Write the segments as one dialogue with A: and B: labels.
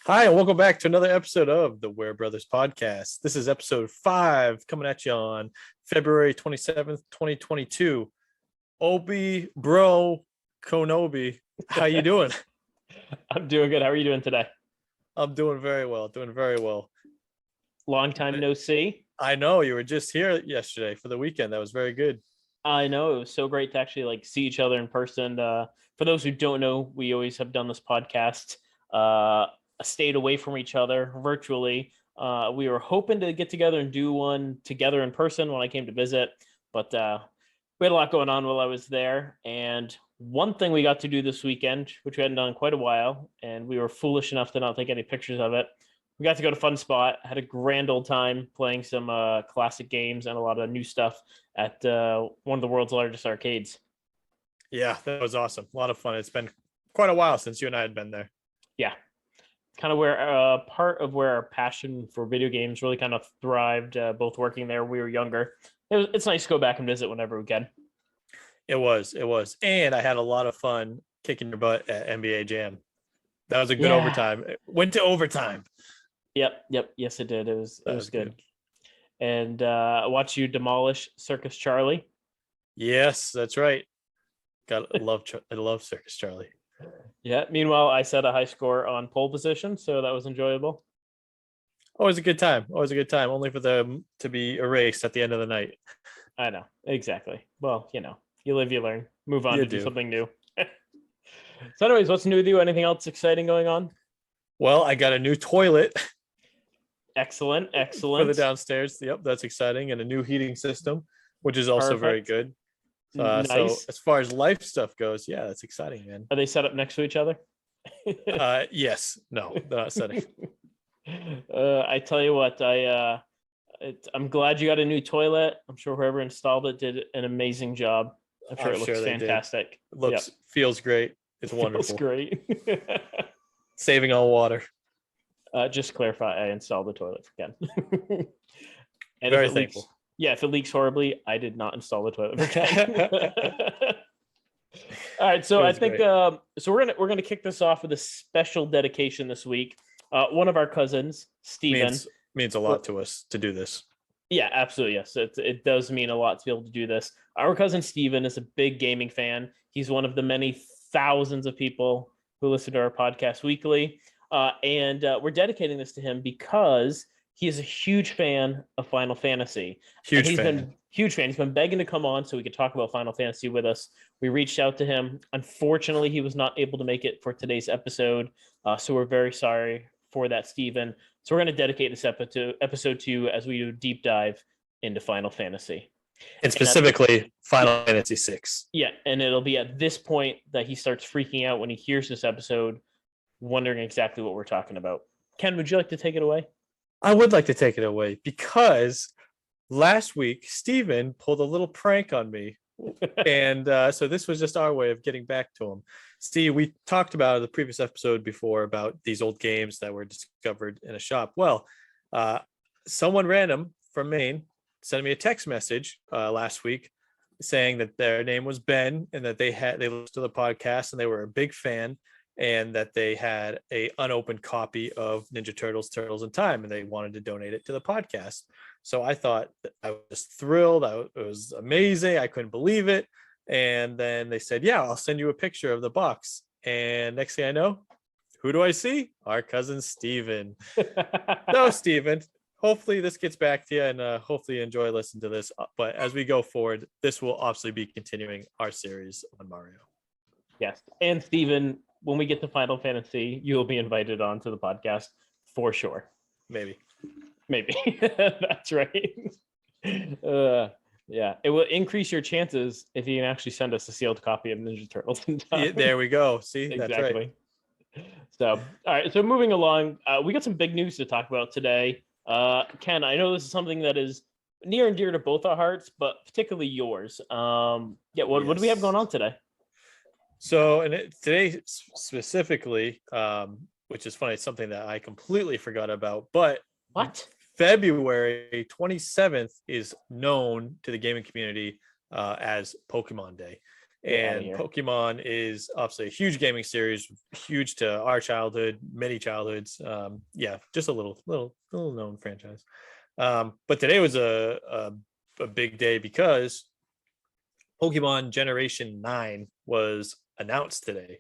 A: Hi, and welcome back to another episode of the Ware Brothers podcast. This is episode 5 coming at you on February 27th, 2022. Obi, bro, Konobi, how you doing?
B: I'm doing good. How are you doing today?
A: I'm doing very well, doing very well.
B: Long time no see.
A: I know you were just here yesterday for the weekend. That was very good.
B: I know it was so great to actually see each other in person. For those who don't know, we always have done this podcast, stayed away from each other virtually. We were hoping to get together and do one together in person when I came to visit, but we had a lot going on while I was there. And one thing we got to do this weekend, which we hadn't done in quite a while, and we were foolish enough to not take any pictures of it. We got to go to Fun Spot, had a grand old time playing some classic games and a lot of new stuff at one of the world's largest arcades.
A: Yeah, that was awesome. A lot of fun. It's been quite a while since you and I had been there.
B: Yeah. Kind of where part of where our passion for video games really kind of thrived, both working there when we were younger. It's nice to go back and visit whenever we can.
A: It was. And I had a lot of fun kicking your butt at NBA Jam. That was a good overtime. It went to overtime.
B: Yep. Yes, it did. It was good. And I watched you demolish Circus Charlie.
A: Yes, that's right. I love Circus Charlie.
B: Yeah. Meanwhile, I set a high score on pole position, so that was enjoyable.
A: Always a good time. Only for them to be erased at the end of the night.
B: I know. Exactly. Well, you live, you learn. Move on to do something new. So anyways, what's new with you? Anything else exciting going on?
A: Well, I got a new toilet.
B: Excellent.
A: For the downstairs. Yep, that's exciting. And a new heating system, which is also very good.
B: Nice.
A: So as far as life stuff goes, yeah, that's exciting, man.
B: Are they set up next to each other?
A: Yes. No, they're not setting.
B: I tell you what, I'm glad you got a new toilet. I'm sure whoever installed it did an amazing job. I'm sure it looks fantastic.
A: It feels great. It's wonderful.
B: Feels great.
A: Saving on water.
B: Just clarify, I installed the toilet for Ken. And
A: very thankful.
B: If it leaks horribly, I did not install the toilet for Ken. All right, so I think so we're gonna kick this off with a special dedication this week. One of our cousins, Steven,
A: means a lot to us to do this.
B: Yeah, absolutely. Yes, it does mean a lot to be able to do this. Our cousin Steven is a big gaming fan. He's one of the many thousands of people who listen to our podcast weekly. And we're dedicating this to him because he is a huge fan of Final Fantasy. Huge fan. He's been begging to come on so we could talk about Final Fantasy with us. We reached out to him. Unfortunately, he was not able to make it for today's episode. So we're very sorry for that, Steven. So we're going to dedicate this episode to you as we do a deep dive into Final Fantasy.
A: And specifically Final Fantasy VI.
B: Yeah, and it'll be at this point that he starts freaking out when he hears this episode, wondering exactly what we're talking about. Ken, would you like to take it away?
A: I would like to take it away because last week Steven pulled a little prank on me. And so this was just our way of getting back to him. Steve, we talked about the previous episode before about these old games that were discovered in a shop. Well, someone random from Maine sent me a text message last week saying that their name was Ben and that they listened to the podcast and they were a big fan and that they had a unopened copy of Ninja Turtles in Time and they wanted to donate it to the podcast. So I thought that I was thrilled. It was amazing. I couldn't believe it. And then they said, yeah, I'll send you a picture of the box. And next thing I know, who do I see? Our cousin Steven. No, Steven, hopefully this gets back to you and hopefully you enjoy listening to this. But as we go forward, this will obviously be continuing our series on Mario.
B: Yes. And Steven, when we get to Final Fantasy, you'll be invited on to the podcast for sure.
A: Maybe.
B: That's right. Yeah, it will increase your chances if you can actually send us a sealed copy of Ninja Turtles in Time.
A: Yeah, there we go. See,
B: exactly. That's right. So, all right. So moving along, we got some big news to talk about today. Ken, I know this is something that is near and dear to both our hearts, but particularly yours. What do we have going on today?
A: So, today specifically, which is funny, it's something that I completely forgot about, but
B: what?
A: February 27th is known to the gaming community as Pokemon Day.
B: Get outta
A: And
B: here.
A: Pokemon is obviously a huge gaming series, huge to our childhood, many childhoods. Yeah, just a little known franchise. But today was a big day because Pokemon Generation 9 was announced today,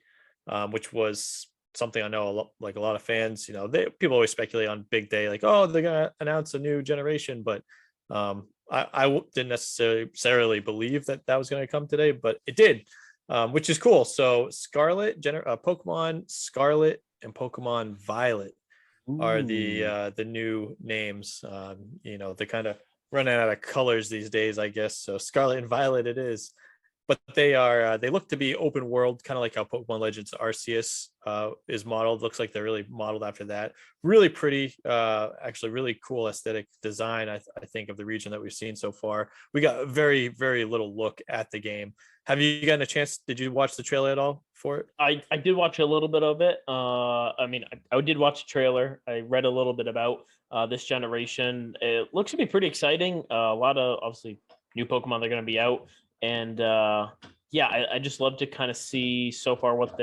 A: which was something I know like a lot of fans, people always speculate on big day, like, oh, they're going to announce a new generation. But I didn't necessarily believe that was going to come today, but it did, which is cool. So Pokemon Scarlet and Pokemon Violet are the new names. They're kind of running out of colors these days, I guess. So Scarlet and Violet it is, but they look to be open world, kind of like how Pokemon Legends Arceus is modeled. Looks like they're really modeled after that. Really pretty, actually really cool aesthetic design, I think, of the region that we've seen so far. We got very, very little look at the game. Have you gotten a chance? Did you watch the trailer at all for it?
B: I did watch a little bit of it. I did watch the trailer. I read a little bit about this generation. It looks to be pretty exciting. A lot of obviously new Pokemon that are going to be out, and I just love to kind of see so far what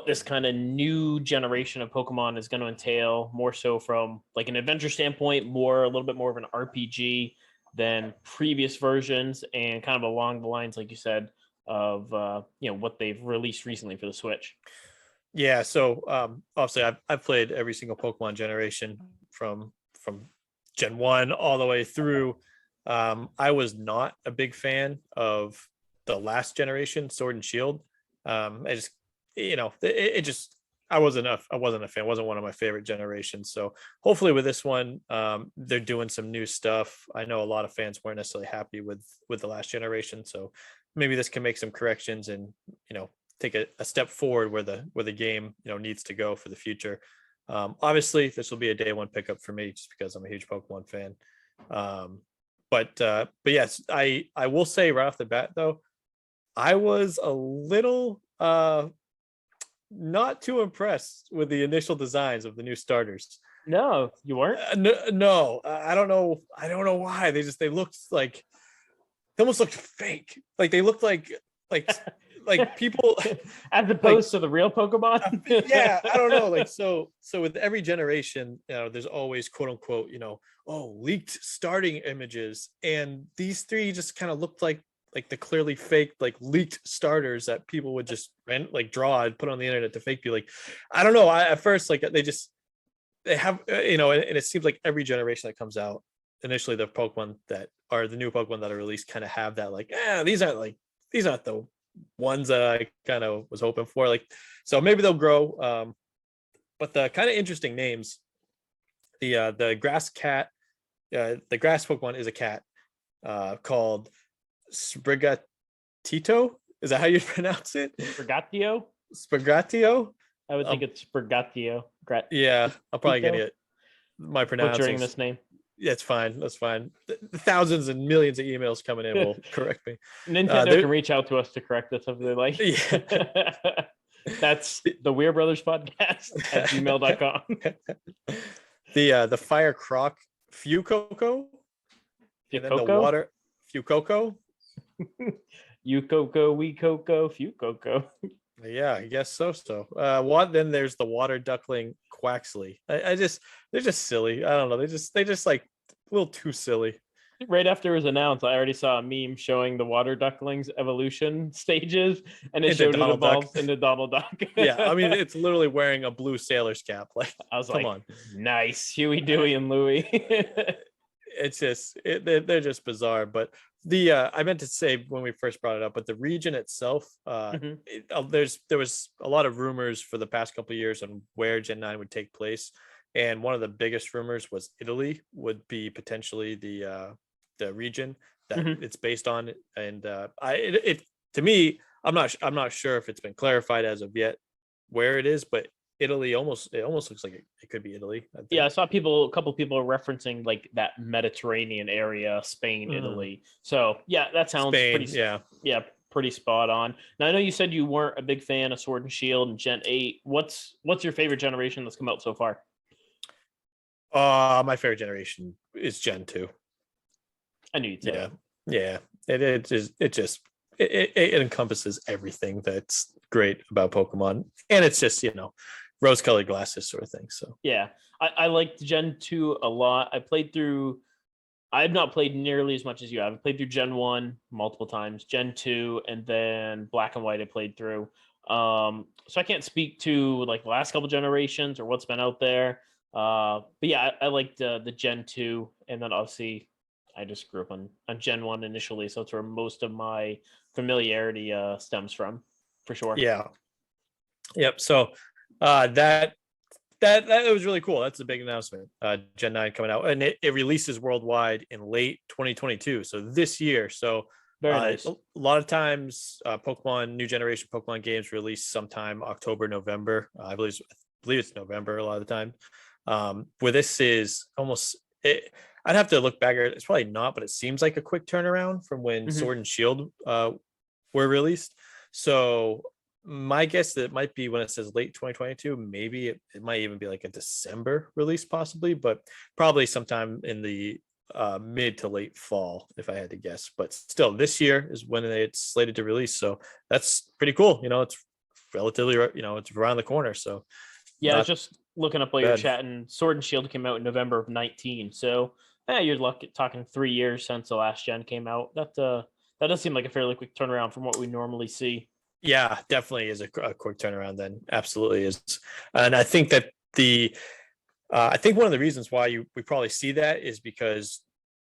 B: this kind of new generation of Pokemon is going to entail. More so from like an adventure standpoint, a little bit more of an RPG than previous versions, and kind of along the lines, like you said, of what they've released recently for the Switch.
A: Yeah, so obviously I've played every single Pokemon generation from Gen 1 all the way through. I was not a big fan of the last generation, Sword and Shield. I just, it just I wasn't a fan. It wasn't one of my favorite generations. So hopefully with this one, they're doing some new stuff. I know a lot of fans weren't necessarily happy with the last generation, so maybe this can make some corrections and take a step forward where the game needs to go for the future. Obviously, this will be a day one pickup for me just because I'm a huge Pokemon fan. But yes, I will say right off the bat though, I was a little not too impressed with the initial designs of the new starters.
B: No, you weren't.
A: No, I don't know. I don't know why. They looked like they almost looked fake. Like they looked like people
B: as opposed to the real Pokemon.
A: Yeah, I don't know. Like so with every generation, there's always quote unquote, leaked starting images, and these three just kind of looked like the clearly fake, like leaked starters that people would just draw and put on the internet to fake be like, I don't know. At first, like they have, and it seems like every generation that comes out, initially the Pokemon that are the new Pokemon that are released kind of have that these aren't the ones that I kind of was hoping for. Like, so maybe they'll grow. But the kind of interesting names, the grass cat, the grass Pokemon is a cat called Sprigatito. Is that how you pronounce it? Sprigatio.
B: I would think it's Sprigatio.
A: Yeah, I'm probably getting it. My pronouncing
B: butchering this name.
A: Yeah, it's fine. That's fine. The thousands and millions of emails coming in will correct me.
B: Nintendo can reach out to us to correct us if they like.
A: Yeah.
B: That's the Weir Brothers podcast at gmail.com.
A: The fire croc Fuecoco. And then the water Fuecoco.
B: You-Coco, we-Coco, Fuecoco.
A: Yeah, I guess so. Then there's the water duckling Quaxley. They're just silly. I don't know. They just like a little too silly.
B: Right after it was announced, I already saw a meme showing the water ducklings evolution stages, and it showed it evolves into Donald Duck.
A: Yeah, I mean it's literally wearing a blue sailor's cap. Like,
B: I was
A: come on,
B: nice, Huey, Dewey, and Louie.
A: It's just they're just bizarre. But I meant to say when we first brought it up, but the region itself, there was a lot of rumors for the past couple of years on where Gen 9 would take place, and one of the biggest rumors was Italy would be potentially the region that it's based on. And to me, I'm not sure if it's been clarified as of yet where it is, but Italy almost looks like it could be Italy.
B: I saw a couple people are referencing like that Mediterranean area, Spain, Italy. So yeah, that sounds pretty spot on. Now I know you said you weren't a big fan of Sword and Shield and Gen 8. What's your favorite generation that's come out so far?
A: My favorite generation is Gen 2.
B: I knew you'd say
A: yeah. It it encompasses everything that's great about Pokemon, and it's just rose-colored glasses sort of thing. So
B: Yeah, I liked Gen 2 a lot. I have not played nearly as much as you have. I've played through Gen 1 multiple times, Gen 2, and then Black and White I played through. So I can't speak to like the last couple generations or what's been out there. But yeah, I liked the Gen 2, and then obviously I just grew up on Gen 1 initially, so it's where most of my familiarity stems from, for sure.
A: yeah, yep. So that was really cool. That's a big announcement. Gen 9 coming out, and it releases worldwide in late 2022. So this year. So
B: Very nice.
A: a lot of times, Pokemon new generation Pokemon games release sometime October, November. I believe it's November a lot of the time. Where this is almost it. I'd have to look back. It's probably not, but it seems like a quick turnaround from when Sword and Shield were released. So my guess that it might be when it says late 2022, maybe it might even be like a December release possibly, but probably sometime in the mid to late fall if I had to guess. But still, this year is when it's slated to release, so that's pretty cool. It's relatively it's around the corner, so
B: yeah, just looking up while you're
A: bad.
B: chatting, Sword and Shield came out in November of 19. So you're talking 3 years since the last gen came out. That does seem like a fairly quick turnaround from what we normally see.
A: Yeah, definitely is a quick turnaround. Then absolutely is, and I think that I think one of the reasons why we probably see that is because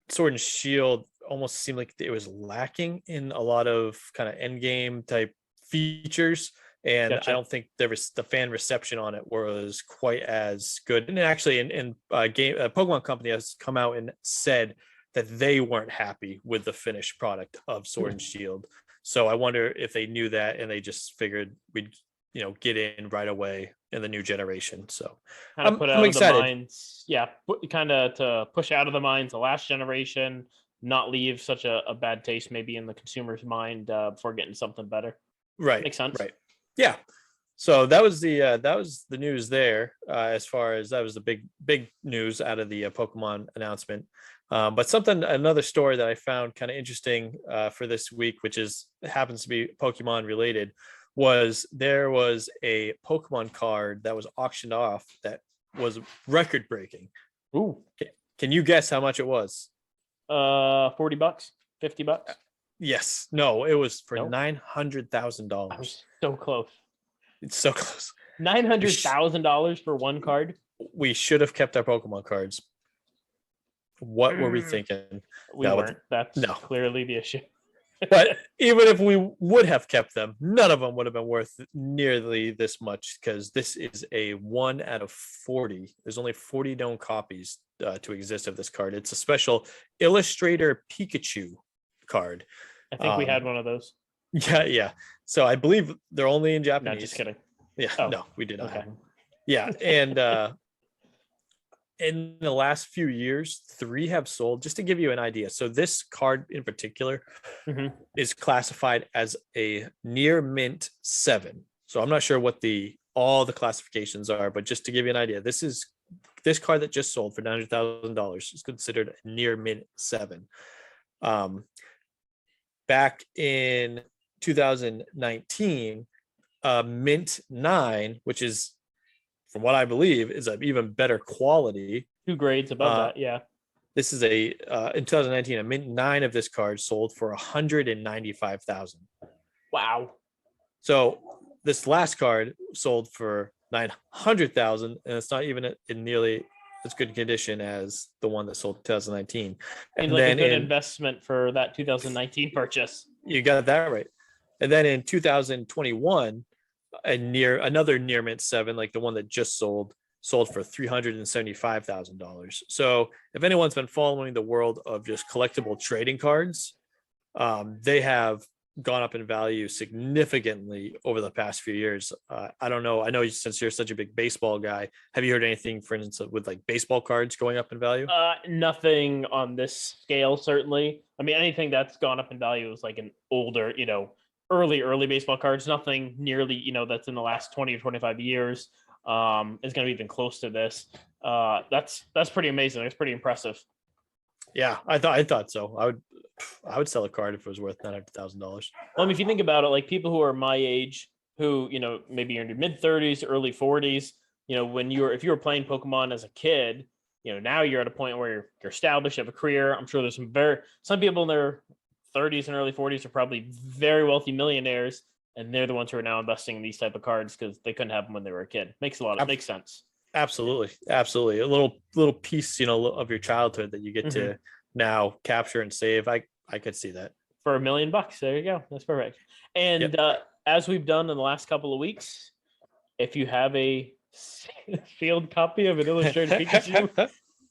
A: Sword and Shield almost seemed like it was lacking in a lot of kind of end game type features, and
B: Gotcha.
A: I don't think the fan reception on it was quite as good. And actually, in Pokemon Company has come out and said that they weren't happy with the finished product of Sword and Shield. So I wonder if they knew that and they just figured we'd get in right away in the new generation. So
B: kind of put out
A: I'm
B: of the
A: excited.
B: minds, kind of to push out of the minds the last generation, not leave such a bad taste maybe in the consumer's mind before getting something better.
A: Right.
B: Makes sense.
A: Right. Yeah. So that was the news there. As far as that was the big news out of the Pokemon announcement. But another story that I found kind of interesting for this week, which happens to be Pokemon related, was there was a Pokemon card that was auctioned off that was record breaking.
B: Ooh.
A: Can you guess how much it was?
B: $40, $50.
A: Yes. No, it was for
B: Nope.
A: $900,000.
B: I was so close.
A: It's so close.
B: $900,000 for one card.
A: We should have kept our Pokemon cards. What were we thinking?
B: We weren't. That's clearly the issue.
A: But even if we would have kept them, none of them would have been worth nearly this much, because this is a 1 out of 40. There's only 40 known copies to exist of this card. It's a special Illustrator Pikachu card.
B: I think we had one of those.
A: Yeah. So I believe they're only in Japanese.
B: No, just kidding.
A: Yeah,
B: Oh,
A: no, we did not
B: okay.
A: have them. Yeah, and in the last few years, 3 have sold. Just to give you an idea, so this card in particular is classified as a near mint 7. So I'm not sure what all the classifications are, but just to give you an idea, this card that just sold for $900,000 is considered a near mint 7. Back in 2019, mint 9, which is, from what I believe, is an even better quality.
B: 2 grades above that, yeah.
A: This is in 2019, a mint 9 of this card sold for $195,000.
B: Wow.
A: So this last card sold for $900,000, and it's not even in nearly as good condition as the one that sold in 2019.
B: And like a good investment for that 2019 purchase.
A: You got that right. And then in 2021, another near mint 7, like the one that just sold for $375,000. So if anyone's been following the world of just collectible trading cards, they have gone up in value significantly over the past few years. I don't know. I know since you're such a big baseball guy, have you heard anything, for instance, with like baseball cards going up in value?
B: Nothing on this scale, certainly. I mean, anything that's gone up in value is like an older, early baseball cards. Nothing nearly, that's in the last 20 or 25 years is going to be even close to this. That's pretty amazing. It's pretty impressive.
A: Yeah, I thought so. I would sell a card if it was worth $900,000.
B: Well, I mean, if you think about it, like people who are my age, who maybe you're in your mid 30s, early 40s, if you were playing Pokemon as a kid, now you're at a point where you're established, you have a career. I'm sure there's some people in their 30s and early 40s are probably very wealthy millionaires, and they're the ones who are now investing in these type of cards because they couldn't have them when they were a kid. Makes sense.
A: Absolutely, a little piece, of your childhood that you get to now capture and save. I could see that
B: For $1 million. There you go. That's perfect. And as we've done in the last couple of weeks, if you have a sealed copy of an illustrated Pikachu,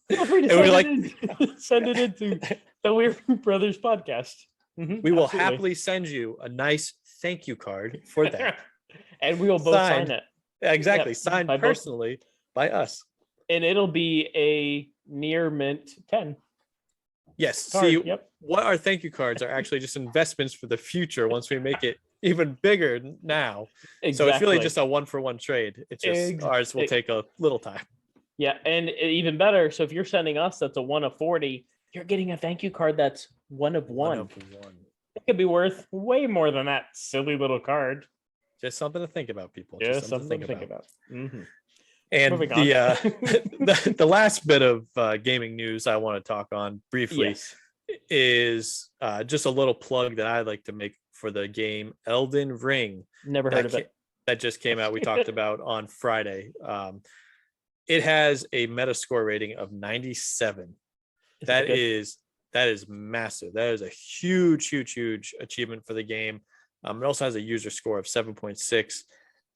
B: feel free to send it into the Weird Brothers podcast.
A: We will happily send you a nice thank you card for that.
B: And we will both sign it.
A: Exactly. Signed personally by us.
B: And it'll be a near mint 10.
A: Yes.
B: Card.
A: See, what our thank you cards are actually just investments for the future once we make it even bigger now. Exactly. So it's really just a 1-for-1 trade. It's just ours will take a little time.
B: Yeah. And even better. So if you're sending us, that's a 1 of 40, you're getting a thank you card that's 1 of 1. It could be worth way more than that silly little card.
A: Just something to think about, people.
B: Just something to think about.
A: And the last bit of gaming news I want to talk on briefly is just a little plug that I like to make for the game Elden Ring.
B: Never heard of it.
A: That just came out. We talked about on Friday. It has a Metascore rating of 97. That is massive. That is a huge achievement for the game. It also has a user score of 7.6.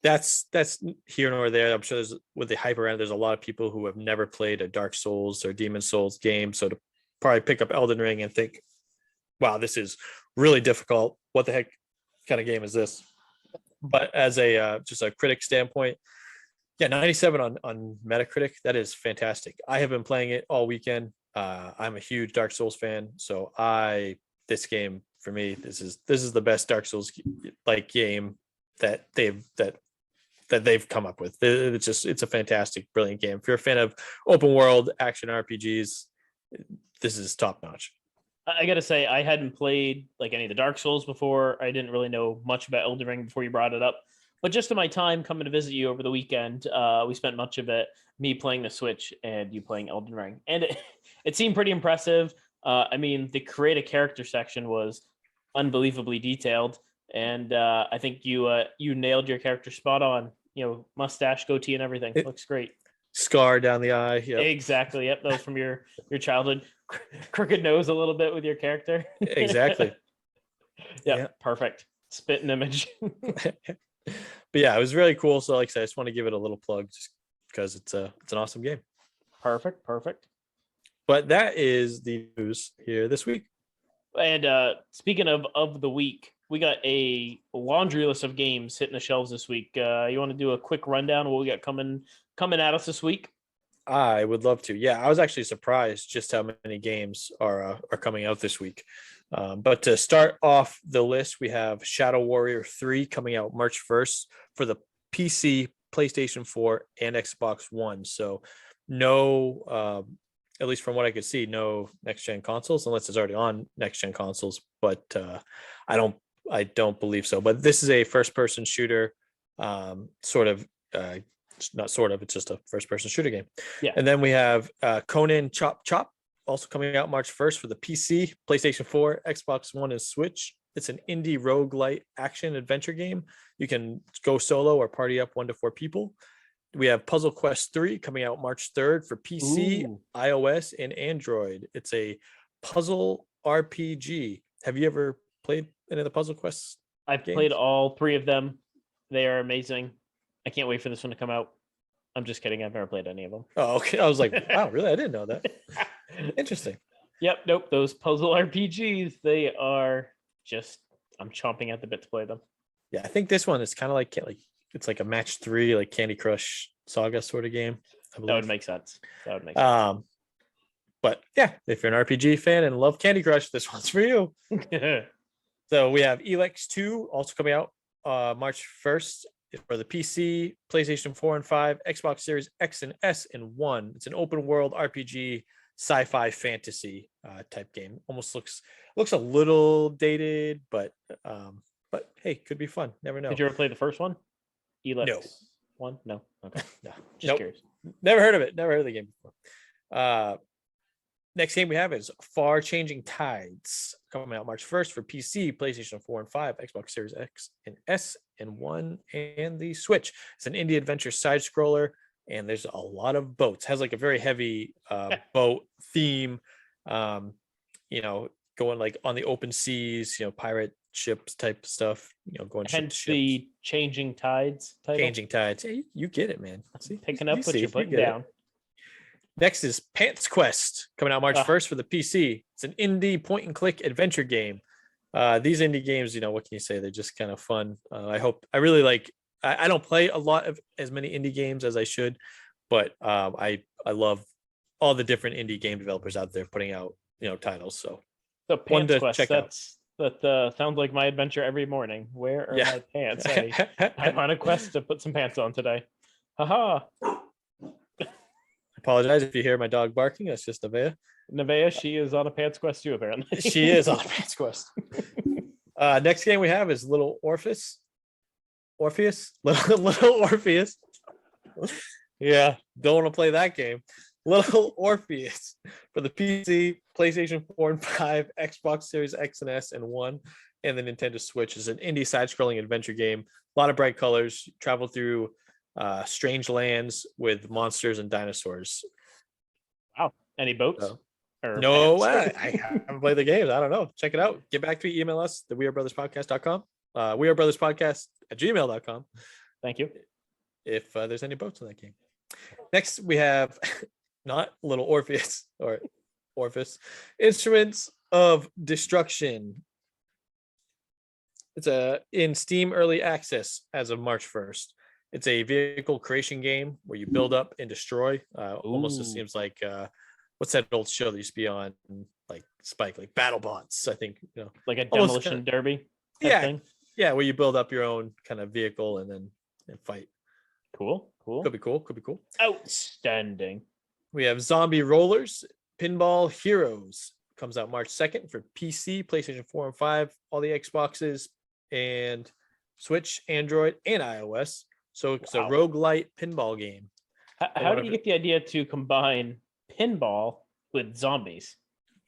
A: That's here nor there. I'm sure there's, with the hype around, there's a lot of people who have never played a Dark Souls or Demon Souls game. So to probably pick up Elden Ring and think, wow, this is really difficult. What the heck kind of game is this? But as a just a critic standpoint, 97 on Metacritic, that is fantastic. I have been playing it all weekend. I'm a huge Dark Souls fan, so this game for me, this is the best Dark Souls like game that they've come up with. It's a fantastic, brilliant game. If you're a fan of open world action RPGs, this is top notch.
B: I gotta say, I hadn't played like any of the Dark Souls before. I didn't really know much about Elden Ring before you brought it up. But just in my time coming to visit you over the weekend, we spent much of it me playing the Switch and you playing Elden Ring, and it seemed pretty impressive. I mean, the create a character section was unbelievably detailed, and I think you nailed your character spot on. Mustache, goatee, and everything. It looks great.
A: Scar down the eye.
B: Yep. Exactly. Yep. That was from your childhood. Crooked nose a little bit with your character.
A: Exactly.
B: Yeah. Perfect. Spitting image.
A: But yeah, it was really cool. So like I said, I just want to give it a little plug just because it's an awesome game.
B: Perfect.
A: But that is the news here this week.
B: And speaking of the week, we got a laundry list of games hitting the shelves this week. You want to do a quick rundown of what we got coming at us this week?
A: I would love to. Yeah, I was actually surprised just how many games are coming out this week. But to start off the list, we have Shadow Warrior 3 coming out March 1st for the PC, PlayStation 4, and Xbox One. So no, at least from what I could see, no next-gen consoles, unless it's already on next-gen consoles. But I don't believe so. But this is a first-person shooter, it's just a first-person shooter game.
B: Yeah.
A: And then we have Conan Chop Chop, also coming out March 1st for the PC, PlayStation 4, Xbox One, and Switch. It's an indie roguelite action adventure game. You can go solo or party up 1 to 4 people. We have Puzzle Quest 3 coming out March 3rd for PC, iOS, and Android. It's a puzzle RPG. Have you ever played any of the Puzzle Quests?
B: I've played all 3 of them. They are amazing. I can't wait for this one to come out. I'm just kidding. I've never played any of them.
A: Oh, okay. I was like, wow, really? I didn't know that. Interesting.
B: Yep. Nope. Those puzzle RPGs, they are just, I'm chomping at the bit to play them.
A: Yeah. I think this one is kind of like it's like a match 3, like Candy Crush Saga sort of game.
B: That would make sense.
A: But yeah, if you're an RPG fan and love Candy Crush, this one's for you. So we have Elex 2 also coming out March 1st. For the PC, PlayStation 4 and 5, Xbox Series X and S and 1. It's an open world RPG sci-fi fantasy type game. Almost looks a little dated, but hey, could be fun. Never know.
B: Did you ever play the first one? Elex
A: No.
B: one? No. Okay.
A: No,
B: Just
A: nope.
B: curious.
A: Never heard of it. Never heard of the game before. Next game we have is Far Changing Tides, coming out March 1st for PC, PlayStation 4 and 5, Xbox Series X and S and One, and the Switch. It's an indie adventure side scroller, and there's a lot of boats. It has like a very heavy boat theme, going like on the open seas, pirate ships type stuff, going ship to
B: Hence
A: ship.
B: the Changing Tides title.
A: Changing Tides. Hey, you get it, man. See,
B: Picking up what
A: see
B: you're
A: if you
B: putting
A: get it.
B: down.
A: Next is Pants Quest, coming out March 1st for the PC. It's an indie point and click adventure game. These indie games, what can you say? They're just kind of fun. I don't play a lot of as many indie games as I should, but I love all the different indie game developers out there putting out, titles. So
B: Pants
A: to
B: Quest,
A: check out.
B: that sounds like my adventure every morning. Where are my pants? I'm on a quest to put some pants on today. Haha.
A: Apologize if you hear my dog barking. That's just
B: Nevaeh, she is on a pants quest too, apparently.
A: She is on a pants quest. Next game we have is Little Orpheus. Little Orpheus. Yeah, don't want to play that game. Little Orpheus for the PC, PlayStation 4 and 5, Xbox Series X and S and One, and the Nintendo Switch. Is an indie side-scrolling adventure game. A lot of bright colors. Travel through strange lands with monsters and dinosaurs.
B: Wow. Any boats?
A: No, I haven't played the games. I don't know. Check it out. Get back to me. Email us, the wearebrotherspodcast.com. wearebrotherspodcast@gmail.com.
B: Thank you.
A: If there's any boats in that game. Next, we have not Little Orpheus or Orpheus, Instruments of Destruction. It's in Steam Early Access as of March 1st. It's a vehicle creation game where you build up and destroy. Almost just seems like what's that old show that used to be on like Spike, like BattleBots, I think,
B: like a demolition derby thing.
A: Yeah, where you build up your own kind of vehicle and fight.
B: Cool.
A: Could be cool.
B: Outstanding.
A: We have Zombie Rollers, Pinball Heroes. Comes out March 2nd for PC, PlayStation 4 and 5, all the Xboxes, and Switch, Android, and iOS. So it's a roguelite pinball game.
B: How do you get the idea to combine pinball with zombies?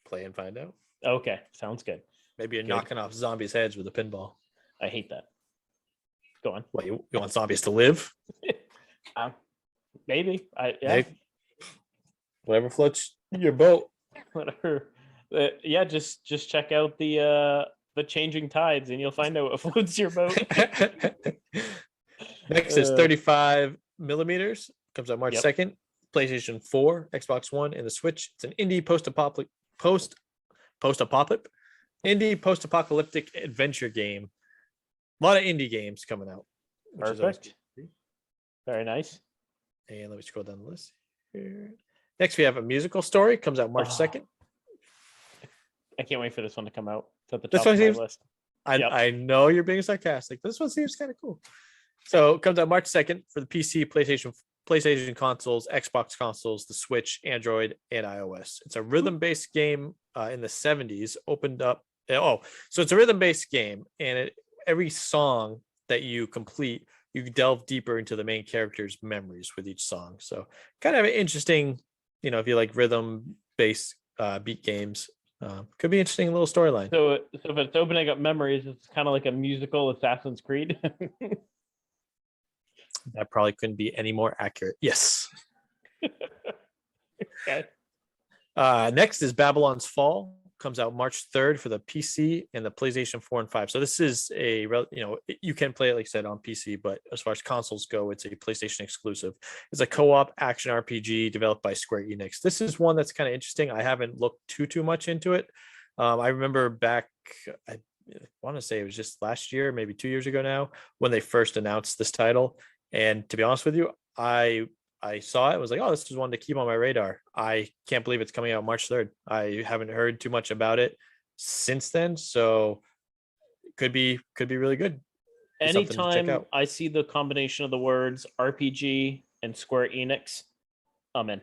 A: Play and find out.
B: Okay, sounds good.
A: Maybe you're knocking off zombies' heads with a pinball.
B: I hate that. Go on.
A: What, you want zombies to live?
B: Maybe.
A: Hey, whatever floats your boat.
B: Whatever. Just check out the Changing Tides and you'll find out what floats your boat.
A: Next is 35 millimeters. Comes out March 2nd. PlayStation 4, Xbox One, and the Switch. It's an indie post-apocalyptic adventure game. A lot of indie games coming out.
B: Perfect. Very nice.
A: And let me scroll down the list here. Next, we have A Musical Story. Comes out March 2nd.
B: I can't wait for this one to come out. It's at the
A: This
B: top
A: one
B: of my list.
A: I know you're being sarcastic. This one seems kind of cool. So it comes out March 2nd for the PC, PlayStation consoles, Xbox consoles, the Switch, Android, and iOS. It's a rhythm-based game in the 70s. Opened up. So it's a rhythm-based game, and every song that you complete, you delve deeper into the main character's memories with each song. So kind of interesting, if you like rhythm-based beat games. Could be an interesting little storyline.
B: So if it's opening up memories, it's kind of like a musical Assassin's Creed.
A: That probably couldn't be any more accurate. Yes.
B: Okay.
A: Next is Babylon's Fall. Comes out March 3rd for the PC and the PlayStation 4 and 5. So this is you can play it, like I said, on PC, but as far as consoles go, it's a PlayStation exclusive. It's a co-op action RPG developed by Square Enix. This is one that's kind of interesting. I haven't looked too much into it. I remember back, I want to say it was just last year, maybe 2 years ago now, when they first announced this title. And to be honest with you, I saw it. I was like, oh, this is one to keep on my radar. I can't believe it's coming out March 3rd. I haven't heard too much about it since then. So could be really good.
B: Anytime I see the combination of the words RPG and Square Enix, I'm in.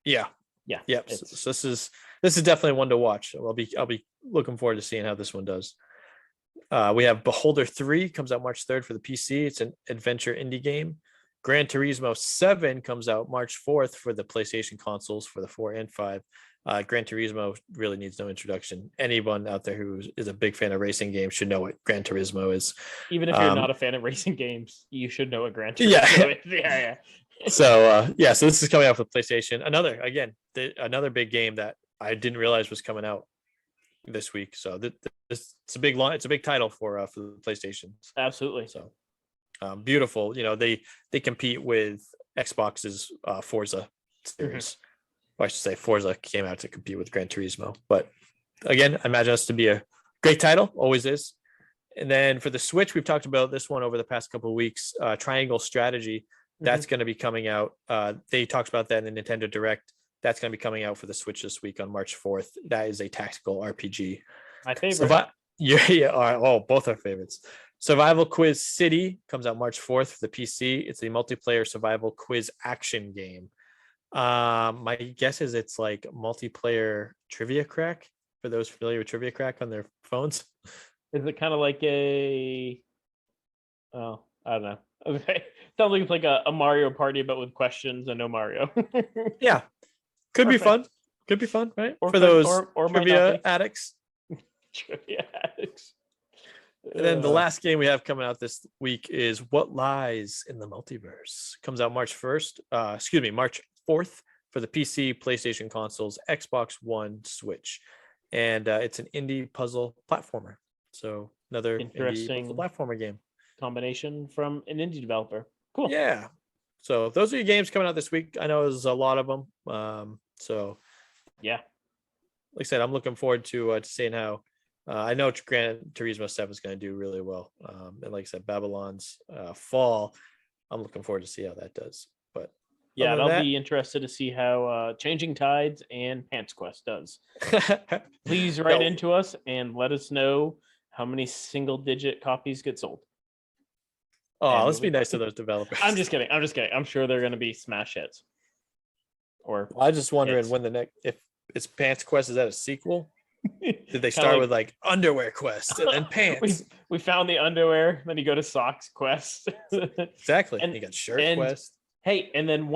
A: Yeah.
B: Yeah.
A: Yep. So this is definitely one to watch. I'll be looking forward to seeing how this one does. We have Beholder 3 comes out March 3rd for the PC. It's an adventure indie game. Gran Turismo 7 comes out March 4th for the PlayStation consoles for the 4 and 5. Gran Turismo really needs no introduction. Anyone out there who is a big fan of racing games should know what Gran Turismo is.
B: Even if you're not a fan of racing games, you should know what Gran Turismo
A: Yeah.
B: is. Yeah.
A: So so this is coming out for PlayStation. Another big game that I didn't realize was coming out this week. So it's a big launch. It's a big title for the PlayStation.
B: Absolutely.
A: So beautiful. They compete with Xbox's Forza series. Or I should say Forza came out to compete with Gran Turismo. But again, I imagine this to be a great title. Always is. And then for the Switch, we've talked about this one over the past couple of weeks. Triangle Strategy. That's going to be coming out. They talked about that in the Nintendo Direct. That's going to be coming out for the Switch this week on March 4th. That is a tactical RPG.
B: My favorite.
A: Both our favorites. Survival Quiz City comes out March 4th for the PC. It's a multiplayer survival quiz action game. My guess is it's like multiplayer Trivia Crack for those familiar with Trivia Crack on their phones.
B: Is it kind of like I don't know. Okay. Sounds like it's like a Mario Party, but with questions and no Mario.
A: Yeah. Could be fun. Could be fun, right?
B: Or
A: for those
B: or
A: trivia addicts.
B: Trivia addicts.
A: And then the last game we have coming out this week is What Lies in the Multiverse. Comes out March 4th for the PC, PlayStation consoles, Xbox One, Switch. And it's an indie puzzle platformer. So another
B: interesting
A: indie platformer game.
B: Combination from an indie developer. Cool.
A: Yeah. So those are your games coming out this week. I know there's a lot of them. So
B: yeah,
A: like I said, I'm looking forward to seeing how. I know Gran Turismo 7 is going to do really well. And like I said, Babylon's Fall. I'm looking forward to see how that does. But
B: yeah, and I'll be interested to see how Changing Tides and Pants Quest does. Please write into us and let us know how many single-digit copies get sold.
A: Oh, let's be nice to those developers.
B: I'm just kidding. I'm sure they're going to be smash hits. Or
A: I'm just wondering when the next, if it's Pants Quest, is that a sequel? Did they start with like Underwear Quest and then Pants?
B: we found the underwear, then you go to Socks Quest.
A: Exactly. And you got Shirt Quest.
B: Hey, and then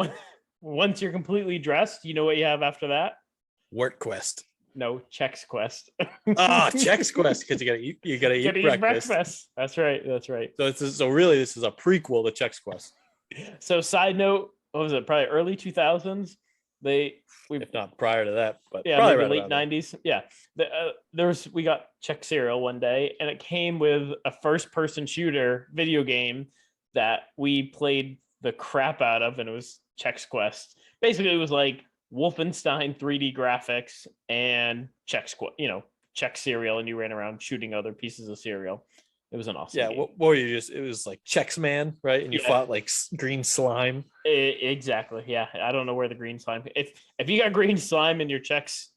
B: once you're completely dressed, you know what you have after that?
A: Work Quest.
B: No, Chex Quest.
A: Chex Quest, because you gotta eat breakfast.
B: That's right.
A: So really this is a prequel to Chex Quest.
B: So side note, what was it? Probably early 2000s. If
A: not prior to that, but
B: yeah,
A: probably
B: maybe late 90s. That. Yeah. We got Chex cereal one day, and it came with a first-person shooter video game that we played the crap out of, and it was Chex Quest. Basically, it was like Wolfenstein 3D graphics and Chex cereal, and you ran around shooting other pieces of cereal. It was an awesome game.
A: What were you it was like Chex Man, right? And you fought like green slime.
B: Exactly. Yeah. I don't know where the green slime. If you got green slime in your Chex,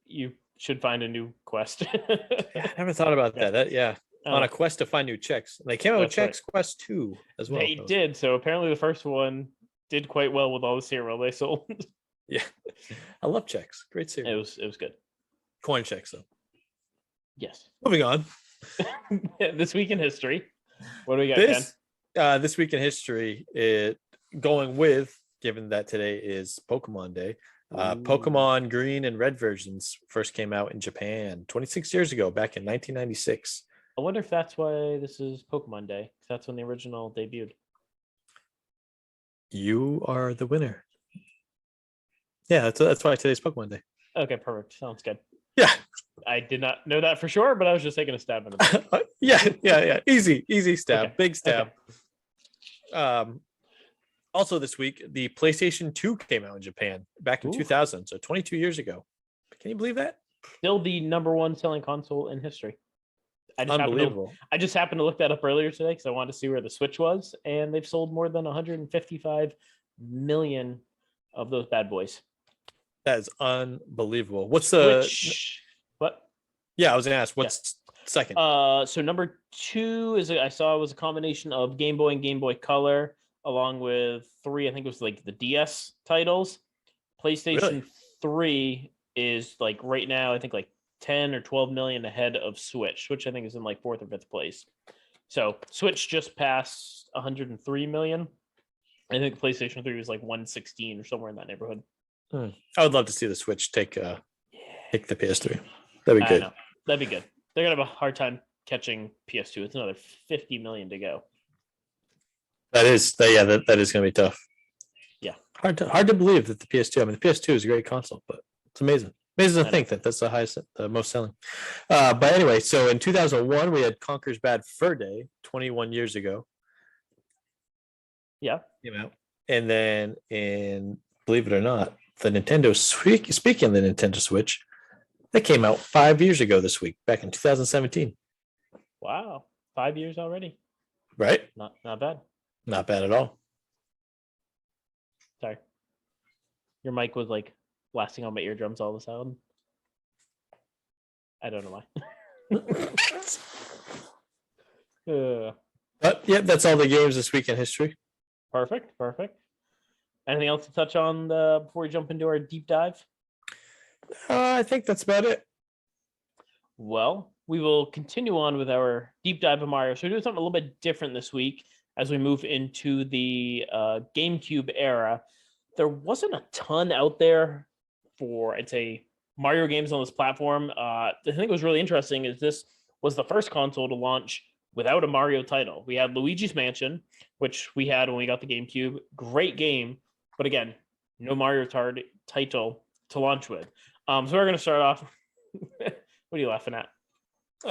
B: you should find a new quest.
A: I never thought about that. On a quest to find new Chex. And they came out with Chex Quest 2 as well.
B: They did. So apparently the first one did quite well with all the cereal they sold.
A: Yeah. I love Chex. Great cereal.
B: It was good.
A: Corn Chex though.
B: Yes.
A: Moving on.
B: This week in history. What do we got, Ken?
A: This week in history, given that today is Pokemon Day, Pokemon Green and Red versions first came out in Japan 26 years ago, back in 1996.
B: I wonder if that's why this is Pokemon Day. That's when the original debuted.
A: You are the winner. Yeah, that's why today's Pokemon Day.
B: Okay, perfect. Sounds good.
A: Yeah.
B: I did not know that for sure, but I was just taking a stab in the back.
A: Yeah. Easy stab. Okay. Big stab.
B: Okay.
A: Also this week, the PlayStation 2 came out in Japan back in 2000, so 22 years ago. Can you believe that?
B: Still the number one selling console in history.
A: Unbelievable.
B: I just happened to look that up earlier today because I wanted to see where the Switch was, and they've sold more than 155 million of those bad boys.
A: That is unbelievable. What's the
B: Switch? What?
A: Yeah, I was gonna ask what's second.
B: So number 2 is I saw was a combination of Game Boy and Game Boy Color, along with 3. I think it was like the DS titles. PlayStation 3 is like right now, I think like 10 or 12 million ahead of Switch. Switch, I think, is in like 4th or 5th place. So Switch just passed 103 million. I think PlayStation 3 was like 116 or somewhere in that neighborhood.
A: I would love to see the Switch take the PS3. That'd be
B: I
A: good.
B: know. That'd be good. They're gonna have a hard time catching PS2. It's another 50 million to go.
A: That is going to be tough.
B: Yeah.
A: Hard to believe that the PS2. I mean, the PS2 is a great console, but it's amazing. Amazing to think that that's the most selling. But anyway, so in 2001 we had Conker's Bad Fur Day, 21 years ago.
B: Yeah.
A: Came out, and then believe it or not, the Nintendo Switch. Speaking of the Nintendo Switch, that came out 5 years ago this week, back in 2017.
B: Wow, 5 years already.
A: Right?
B: Not bad.
A: Not bad at all.
B: Sorry, your mic was like blasting on my eardrums all of a sudden. I don't know why.
A: But yeah, that's all the games this week in history.
B: Perfect. Anything else to touch on before we jump into our deep dive?
A: I think that's about it.
B: Well, we will continue on with our deep dive of Mario. So we're doing something a little bit different this week as we move into the GameCube era. There wasn't a ton out there for, I'd say, Mario games on this platform. The thing that was really interesting is this was the first console to launch without a Mario title. We had Luigi's Mansion, which we had when we got the GameCube. Great game, but again, no Mario title to launch with. So we're going to start off. What are you laughing at?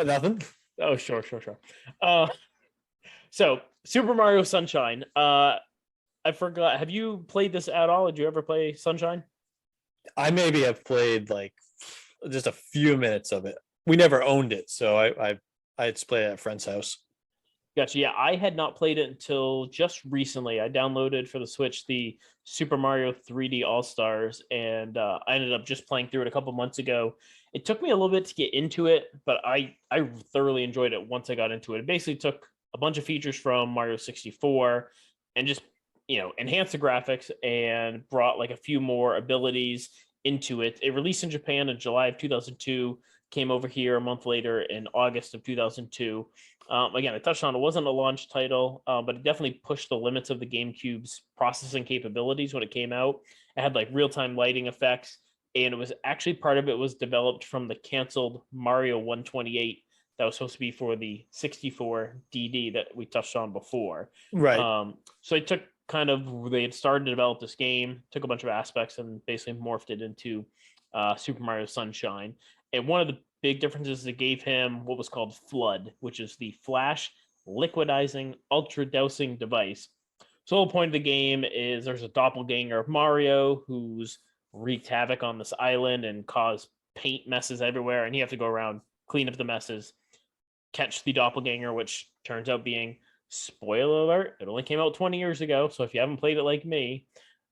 A: Nothing.
B: Oh, sure. So Super Mario Sunshine. I forgot. Have you played this at all? Did you ever play Sunshine?
A: I maybe have played like just a few minutes of it. We never owned it, so I had to play it at a friend's house.
B: Gotcha. Yeah, I had not played it until just recently. I downloaded for the Switch the Super Mario 3D All Stars, and I ended up just playing through it a couple months ago. It took me a little bit to get into it, but I thoroughly enjoyed it once I got into it. It basically took a bunch of features from Mario 64 and just enhanced the graphics and brought like a few more abilities into it. It released in Japan in July of 2002. Came over here a month later in August of 2002. Again, I touched on it wasn't a launch title, but it definitely pushed the limits of the GameCube's processing capabilities when it came out. It had like real-time lighting effects, and it was actually part of it was developed from the canceled Mario 128 that was supposed to be for the 64 DD that we touched on before.
A: Right.
B: So they took they had started to develop this game, took a bunch of aspects and basically morphed it into Super Mario Sunshine. And one of the big differences is it gave him what was called Flood, which is the flash liquidizing ultra dousing device. So the whole point of the game is there's a doppelganger of Mario who's wreaked havoc on this island and caused paint messes everywhere, and you have to go around, clean up the messes, catch the doppelganger, which turns out being, spoiler alert, it only came out 20 years ago, so if you haven't played it like me,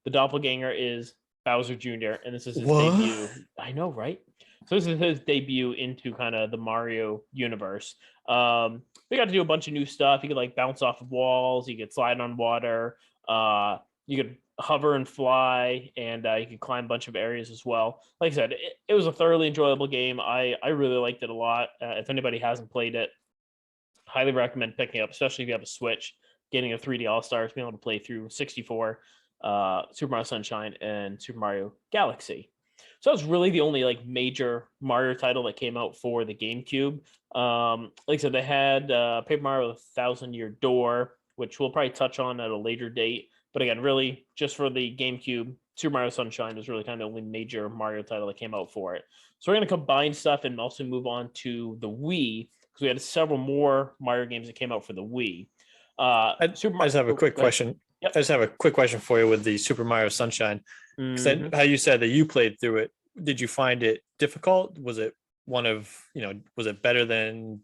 B: the doppelganger is Bowser Jr., and this is his debut. I know, right? So this is his debut into kind of the Mario universe. We got to do a bunch of new stuff. You could like bounce off of walls. You could slide on water. You could hover and fly, and you could climb a bunch of areas as well. Like I said, it was a thoroughly enjoyable game. I really liked it a lot. If anybody hasn't played it, highly recommend picking it up, especially if you have a Switch, getting a 3D All-Stars, being able to play through 64, Super Mario Sunshine, and Super Mario Galaxy. So that was really the only like major Mario title that came out for the GameCube. Like I said, they had Paper Mario: The Thousand-Year Door, which we'll probably touch on at a later date. But again, really, just for the GameCube, Super Mario Sunshine was really kind of the only major Mario title that came out for it. So we're going to combine stuff and also move on to the Wii, because we had several more Mario games that came out for the Wii.
A: I just have a quick question.
B: Yep.
A: I just have a quick question for you with the Super Mario Sunshine.
B: Mm-hmm.
A: How you said that you played through it, did you find it difficult? Was it was it better than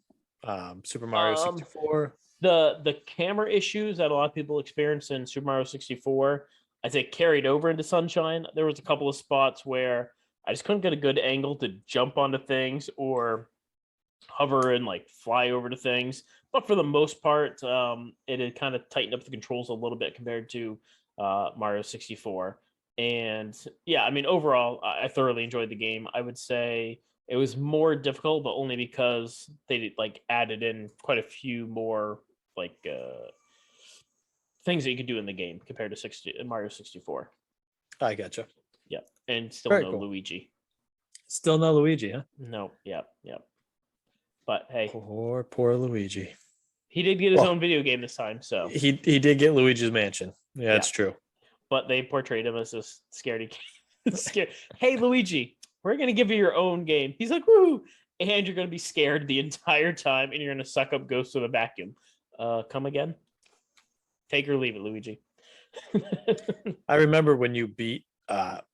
A: Super Mario 64?
B: The camera issues that a lot of people experience in Super Mario 64, I'd say carried over into Sunshine. There was a couple of spots where I just couldn't get a good angle to jump onto things or hover and like fly over to things. But for the most part, it had kind of tightened up the controls a little bit compared to Mario 64. And yeah, I mean, overall, I thoroughly enjoyed the game. I would say it was more difficult, but only because they like added in quite a few more like things that you could do in the game compared to Mario 64.
A: I gotcha.
B: Yeah, and still
A: Very
B: no
A: cool.
B: Luigi.
A: Still no Luigi, huh?
B: No, yeah. But hey,
A: Poor Luigi.
B: he did get his
A: Well,
B: own video game this time, so
A: he did get Luigi's Mansion. Yeah, that's true.
B: but they portrayed him as this scaredy scared. Hey, Luigi, we're gonna give you your own game. He's like, woo, and you're gonna be scared the entire time, and you're gonna suck up ghosts with a vacuum. Come again? Take or leave it, Luigi.
A: I remember when you beat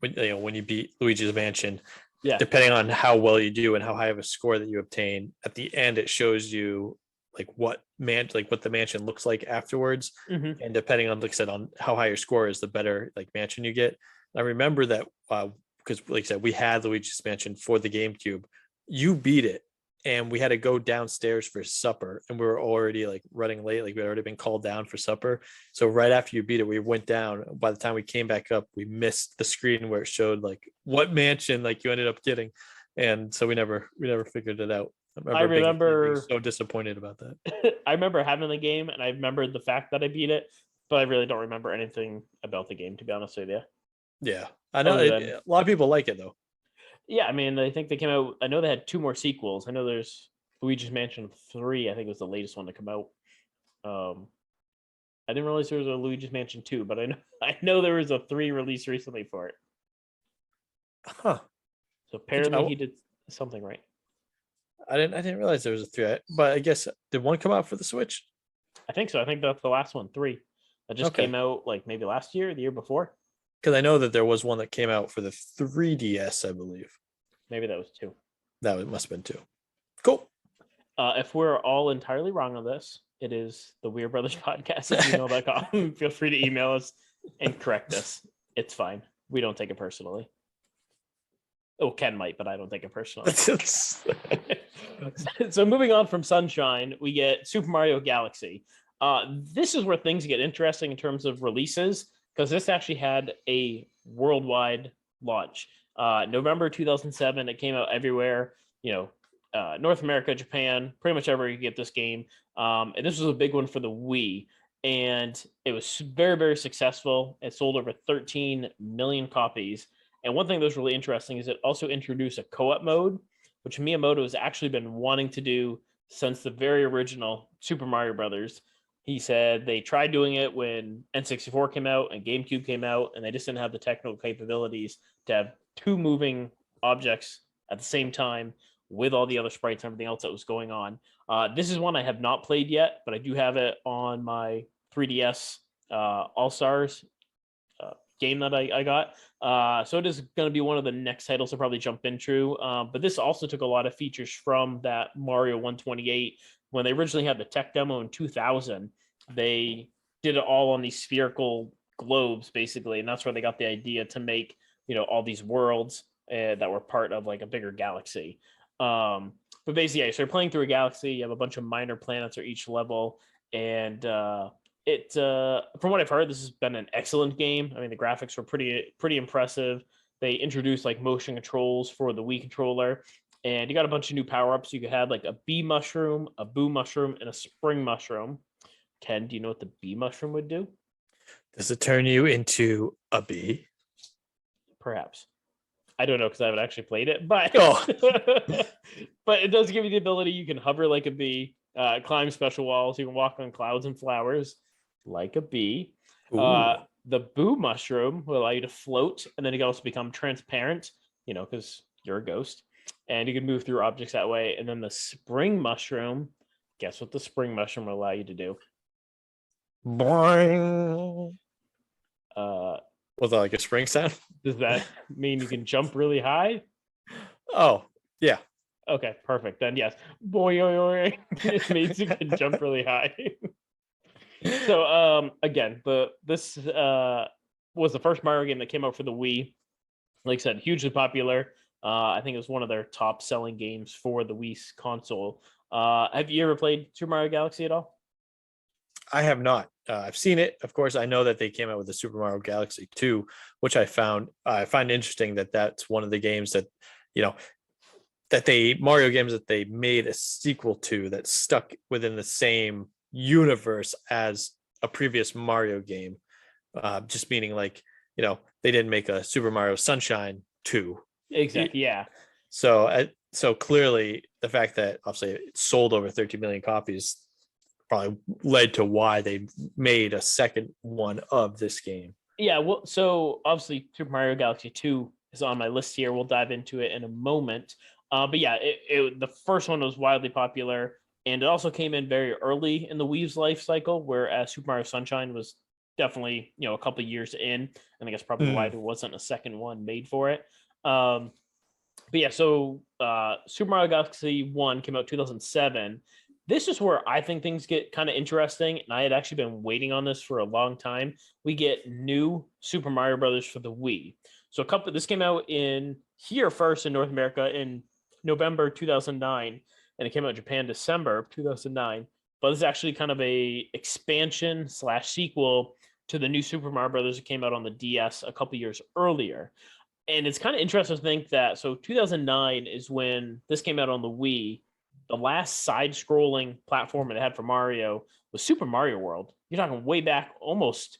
A: when you beat Luigi's Mansion,
B: Yeah.
A: depending on how well you do and how high of a score that you obtain, at the end it shows you like what the mansion looks like afterwards.
B: Mhm.
A: And depending on, like I said, on how high your score is, the better like mansion you get. I remember that because like I said, we had Luigi's Mansion for the GameCube. You beat it, and we had to go downstairs for supper, and we were already like running late, like we had already been called down for supper. So right after you beat it, we went down. By the time we came back up, we missed the screen where it showed like what mansion like you ended up getting, and so we never figured it out.
B: I
A: being
B: remember
A: so disappointed about that.
B: I remember having the game, and I remember the fact that I beat it, but I really don't remember anything about the game, to be honest with you.
A: Yeah, I know
B: Other than
A: a lot of people like it though.
B: yeah, I mean, I think they came out. I know they had 2 more sequels. I know there's Luigi's Mansion 3. I think was the latest one to come out. I didn't realize there was a Luigi's Mansion 2, but I know there was a 3 released recently for it.
A: Huh?
B: So apparently he did something right.
A: I didn't realize there was a 3. But I guess did one come out for the Switch?
B: I think so. I think that's the last one, 3. That just came out like maybe last year, the year before.
A: Because I know that there was one that came out for the 3DS, I believe.
B: Maybe that was 2.
A: That must have been 2. Cool.
B: If we're all entirely wrong on this, it is the Weird Brothers Podcast at gmail.com. Feel free to email us and correct us. It's fine. We don't take it personally. Oh, Ken might, but I don't take it personally. So moving on from Sunshine, we get Super Mario Galaxy. This is where things get interesting in terms of releases, because this actually had a worldwide launch. November 2007, it came out everywhere. North America, Japan, pretty much everywhere you get this game. And this was a big one for the Wii. And it was very, very successful. It sold over 13 million copies. And one thing that was really interesting is it also introduced a co-op mode, which Miyamoto has actually been wanting to do since the very original Super Mario Brothers. He said they tried doing it when N64 came out and GameCube came out, and they just didn't have the technical capabilities to have 2 moving objects at the same time with all the other sprites and everything else that was going on. This is one I have not played yet, but I do have it on my 3DS All-Stars game that I got. So it is going to be one of the next titles to probably jump into. But this also took a lot of features from that Mario 128. When they originally had the tech demo in 2000, they did it all on these spherical globes, basically. And that's where they got the idea to make, all these worlds that were part of like a bigger galaxy. But basically, yeah, so you're playing through a galaxy. You have a bunch of minor planets at each level. And from what I've heard, this has been an excellent game. I mean, the graphics were pretty impressive. They introduced like motion controls for the Wii controller, and you got a bunch of new power-ups. You could have like a bee mushroom, a boo mushroom, and a spring mushroom. Ken, do you know what the bee mushroom would do?
A: Does it turn you into a bee?
B: Perhaps. I don't know because I haven't actually played it, but but it does give you the ability. You can hover like a bee, climb special walls. You can walk on clouds and flowers like a bee. The boo mushroom will allow you to float, and then you can also become transparent, because you're a ghost, and you can move through objects that way. And then the spring mushroom, guess what the spring mushroom will allow you to do?
A: Boing. Was that like a spring sound?
B: Does that mean you can jump really high?
A: Oh, yeah.
B: Okay, perfect. Then yes. Boing. It means you can jump really high. So again, this was the first Mario game that came out for the Wii. Like I said, hugely popular. I think it was one of their top selling games for the Wii console. Have you ever played Super Mario Galaxy at all?
A: I have not. I've seen it, of course. I know that they came out with the Super Mario Galaxy 2, which I find interesting that that's one of the games that you know that they Mario games that they made a sequel to that stuck within the same universe as a previous Mario game. Just meaning like they didn't make a Super Mario Sunshine 2.
B: Exactly. Yeah.
A: So clearly the fact that obviously it sold over 13 million copies probably led to why they made a second one of this game.
B: Yeah. Well, so obviously Super Mario Galaxy 2 is on my list here. We'll dive into it in a moment. But yeah, the first one was wildly popular, and it also came in very early in the Wii's life cycle, whereas Super Mario Sunshine was definitely a couple years in. I think that's probably why there wasn't a second one made for it. But yeah, so Super Mario Galaxy 1 came out 2007. This is where I think things get kind of interesting, and I had actually been waiting on this for a long time. We get new Super Mario Brothers for the Wii. So this came out in here first in North America in November 2009, and it came out in Japan December 2009. But this is actually kind of a expansion / sequel to the new Super Mario Brothers that came out on the DS a couple years earlier. And it's kind of interesting to think that 2009 is when this came out on the Wii. The last side-scrolling platform it had for Mario was Super Mario World. You're talking way back, almost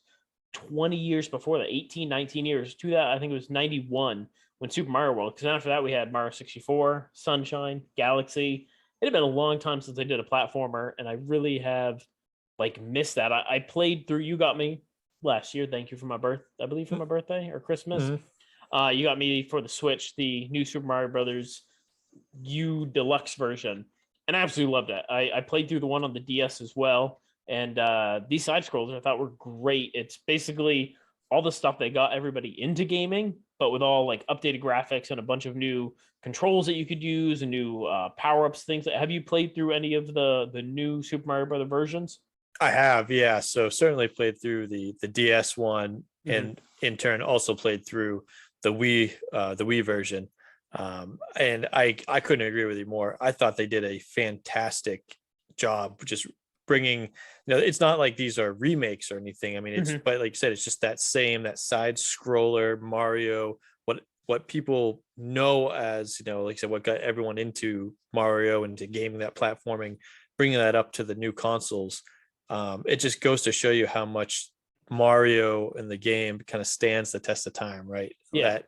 B: 20 years before that, 18, 19 years. I think it was 91 when Super Mario World. Because after that, we had Mario 64, Sunshine, Galaxy. It had been a long time since they did a platformer, and I really have missed that. I played through You Got Me last year. Thank you for my I believe for my birthday or Christmas.
A: Mm-hmm.
B: You got me for the Switch, the new Super Mario Brothers U Deluxe version, and I absolutely loved it. I played through the one on the DS as well, and these side scrolls I thought were great. It's basically all the stuff that got everybody into gaming, but with all updated graphics and a bunch of new controls that you could use and new power ups. Things. Have you played through any of the new Super Mario Brother versions?
A: I have, yeah. So certainly played through the DS one, and in turn also played through the Wii version. And I couldn't agree with you more. I thought they did a fantastic job just bringing, it's not like these are remakes or anything. I mean, it's but like you said, it's just that side scroller Mario, what people know as, like I said, what got everyone into Mario and to gaming, that platforming, bringing that up to the new consoles. It just goes to show you how much Mario in the game kind of stands the test of time, right?
B: Yeah.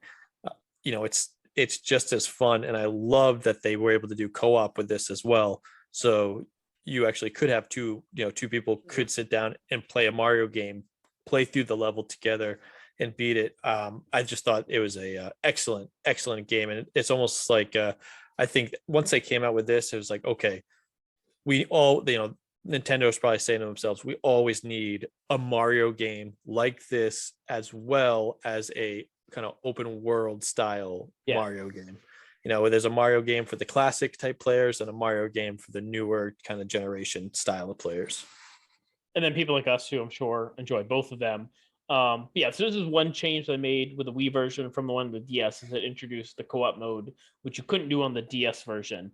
A: That it's just as fun, and I love that they were able to do co-op with this as well. So you actually could have two people could sit down and play a Mario game, play through the level together, and beat it. I just thought it was a excellent game, and it's almost like I think once they came out with this, it was like, okay, we all Nintendo is probably saying to themselves, we always need a Mario game like this, as well as a kind of open world style Mario game. Where there's a Mario game for the classic type players and a Mario game for the newer kind of generation style of players.
B: And then people like us who I'm sure enjoy both of them. So this is one change they made with the Wii version from the one with DS, is it introduced the co-op mode, which you couldn't do on the DS version,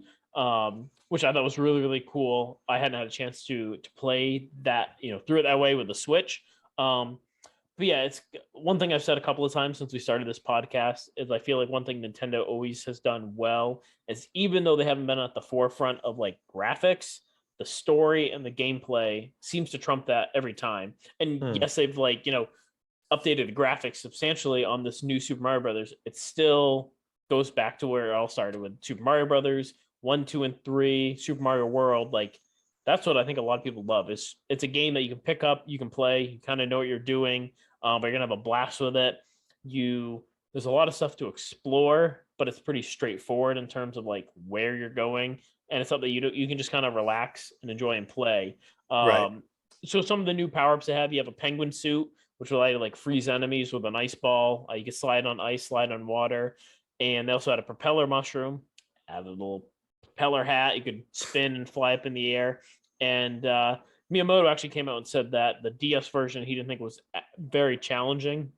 B: which I thought was really, really cool. I hadn't had a chance to play that, through it that way with the Switch. But yeah, it's one thing I've said a couple of times since we started this podcast is I feel like one thing Nintendo always has done well is, even though they haven't been at the forefront of graphics, the story and the gameplay seems to trump that every time. And yes, they've updated the graphics substantially on this new Super Mario Brothers. It still goes back to where it all started with Super Mario Brothers 1, 2, and 3, Super Mario World. That's what I think a lot of people love. It's a game that you can pick up, you can play, you kind of know what you're doing, but you're gonna have a blast with it. There's a lot of stuff to explore, but it's pretty straightforward in terms of where you're going, and it's something you can just kind of relax and enjoy and play.
A: Right.
B: So some of the new power ups they have, you have a penguin suit, which will allow you to freeze enemies with an ice ball. You can slide on ice, slide on water, and they also had a propeller mushroom, have a little propeller hat. You could spin and fly up in the air. And Miyamoto actually came out and said that the DS version he didn't think was very challenging.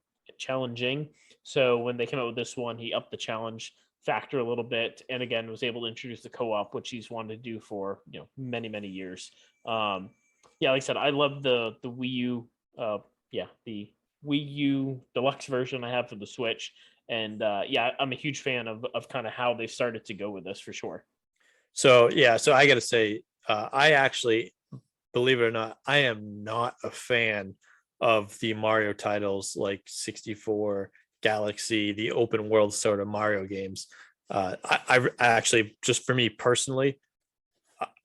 B: So when they came out with this one, he upped the challenge factor a little bit, and again was able to introduce the co-op, which he's wanted to do for many years. yeah, like I said, I love the Wii U. The Wii U deluxe version I have for the Switch, and yeah, I'm a huge fan of kind of how they started to go with this for sure.
A: So yeah, so I got to say, I actually, believe it or not, I am not a fan of the Mario titles like 64, Galaxy, the open world sort of Mario games. I actually, just for me personally,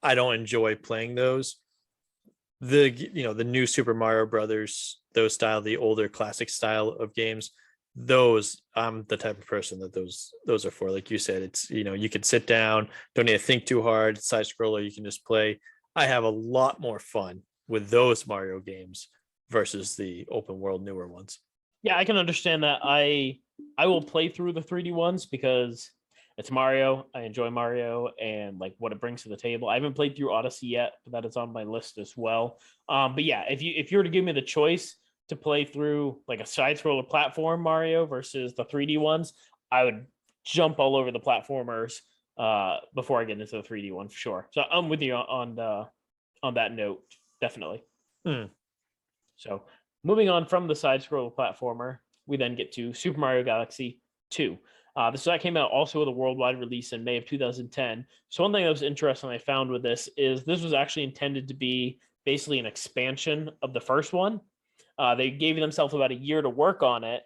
A: I don't enjoy playing those. The new Super Mario Brothers, those style, the older classic style of games, those I'm the type of person that those are for. Like you said, it's you can sit down, don't need to think too hard, side scroller, you can just play. I have a lot more fun with those Mario games versus the open world newer ones.
B: Yeah, I can understand that. I will play through the 3D ones because it's Mario. I enjoy Mario and like what it brings to the table. I haven't played through Odyssey yet, but that is on my list as well. But yeah, if you were to give me the choice to play through like a side scroller platform Mario versus the 3D ones, I would jump all over the platformers before I get into the 3D one for sure. So I'm with you on that note, definitely.
A: Hmm.
B: So moving on from the side scroller platformer, we then get to Super Mario Galaxy 2. That came out also with a worldwide release in May of 2010. So one thing that was interesting I found with this was actually intended to be basically an expansion of the first one. They gave themselves about a year to work on it,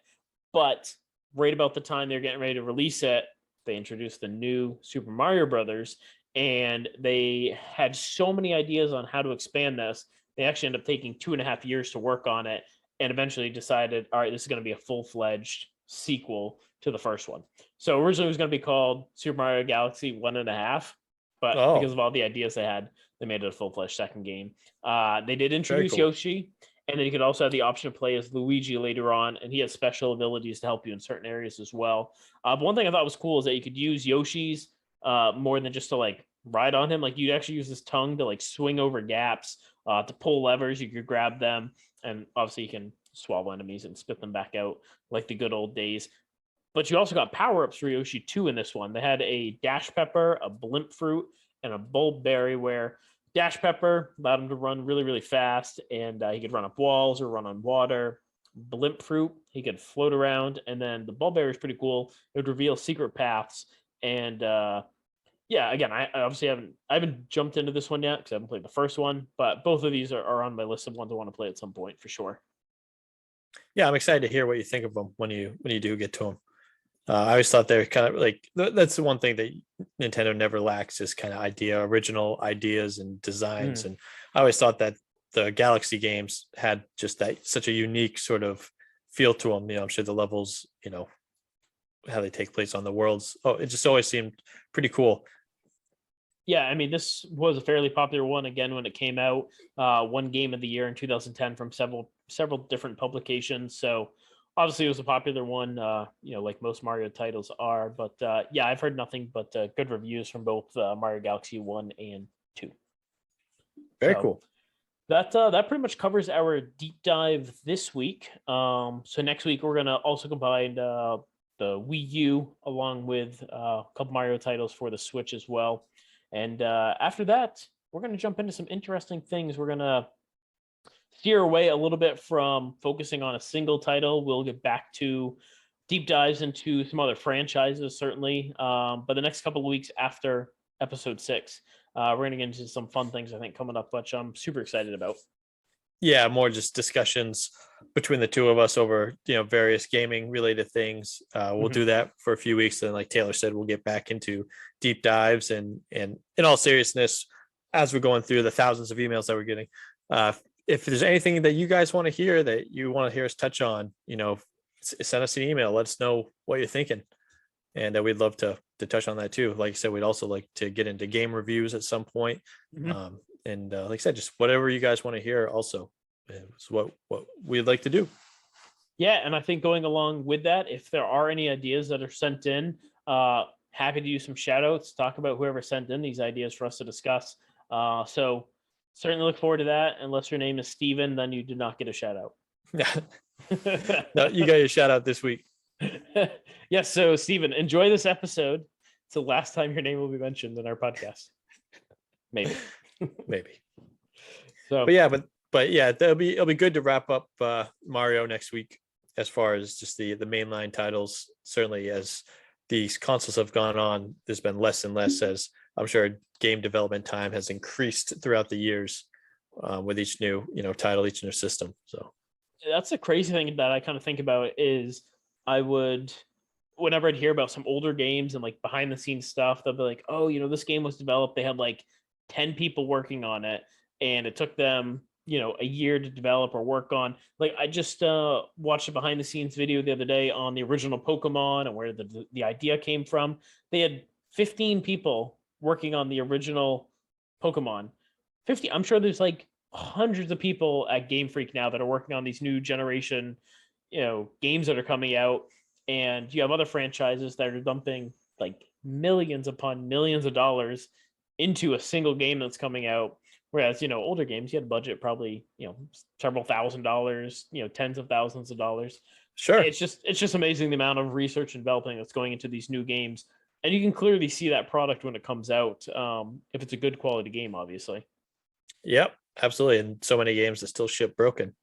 B: but right about the time they're getting ready to release it, they introduced the new Super Mario Brothers, and they had so many ideas on how to expand this. They actually ended up taking 2.5 years to work on it, and eventually decided, all right, this is going to be a full-fledged sequel to the first one. So originally it was going to be called Super Mario Galaxy 1.5, but because
A: Oh,
B: of all the ideas they had, they made it a full-fledged second game. They did
A: very
B: introduce
A: cool.
B: Yoshi, and then you could also have the option to play as Luigi later on, and he has special abilities to help you in certain areas as well. But one thing I thought was cool is that you could use Yoshi's more than just to like ride on him. Like you'd actually use his tongue to like swing over gaps, to pull levers. You could grab them, and obviously you can swallow enemies and spit them back out like the good old days. But you also got power ups for Yoshi 2 in this one. They had a Dash Pepper, a Blimp Fruit, and a Bulb Berry, where Dash Pepper allowed him to run really, really fast, and he could run up walls or run on water. Blimp Fruit, he could float around, and then the Bulb Berry is pretty cool. It would reveal secret paths, and yeah, again, I obviously haven't jumped into this one yet because I haven't played the first one, but both of these are on my list of ones I want to play at some point for sure.
A: Yeah, I'm excited to hear what you think of them when you do get to them. I always thought they're kind of like that's the one thing that Nintendo never lacks is kind of original ideas and designs.
B: Mm.
A: And I always thought that the Galaxy games had just that such a unique sort of feel to them. I'm sure the levels, how they take place on the worlds. Oh, it just always seemed pretty cool.
B: Yeah, I mean, this was a fairly popular one again when it came out. One game of the year in 2010 from several different publications. So obviously it was a popular one, like most Mario titles are. But yeah, I've heard nothing but good reviews from both Mario Galaxy 1 and 2.
A: Very
B: So
A: cool.
B: that pretty much covers our deep dive this week. So next week we're gonna also combine the Wii U along with a couple Mario titles for the Switch as well. And after that, we're gonna jump into some interesting things. We're gonna steer away a little bit from focusing on a single title. We'll get back to deep dives into some other franchises, certainly. But the next couple of weeks after episode 6, we're going to get into some fun things, I think, coming up, which I'm super excited about.
A: Yeah, more just discussions between the two of us over various gaming related things. We'll
B: Mhm.
A: do that for a few weeks, and like Taylor said, we'll get back into deep dives. And in all seriousness, as we're going through the thousands of emails that we're getting, if there's anything that you guys want to hear that you want to hear us touch on, send us an email. Let us know what you're thinking, and we'd love to touch on that too. Like I said, we'd also like to get into game reviews at some point.
B: Mhm.
A: And like I said, just whatever you guys want to hear also is what we'd like to do.
B: Yeah, and I think going along with that, if there are any ideas that are sent in, happy to do some shout outs, talk about whoever sent in these ideas for us to discuss. So certainly look forward to that. Unless your name is Steven, then you do not get a shout out.
A: No, you got your shout out this week.
B: Yes, so Steven, enjoy this episode. It's the last time your name will be mentioned in our podcast. Maybe.
A: Maybe.
B: So,
A: but yeah, it'll be good to wrap up Mario next week as far as just the mainline titles. Certainly, as these consoles have gone on, there's been less and less as I'm sure game development time has increased throughout the years with each new title, each new system. So
B: that's the crazy thing that I kind of think about is I would, whenever I'd hear about some older games and like behind the scenes stuff, they'll be like, oh, this game was developed. They had like 10 people working on it and it took them, a year to develop or work on. Like I just watched a behind the scenes video the other day on the original Pokemon and where the idea came from. They had 15 people working on the original Pokemon. 50. I'm sure there's like hundreds of people at Game Freak now that are working on these new generation, games that are coming out. And you have other franchises that are dumping like millions upon millions of dollars into a single game that's coming out. Whereas, older games, you had a budget probably, several $1,000s, tens of thousands of dollars.
A: sure.
B: It's just amazing the amount of research and developing that's going into these new games. And you can clearly see that product when it comes out, if it's a good quality game, obviously.
A: Yep, absolutely. And so many games that still ship broken.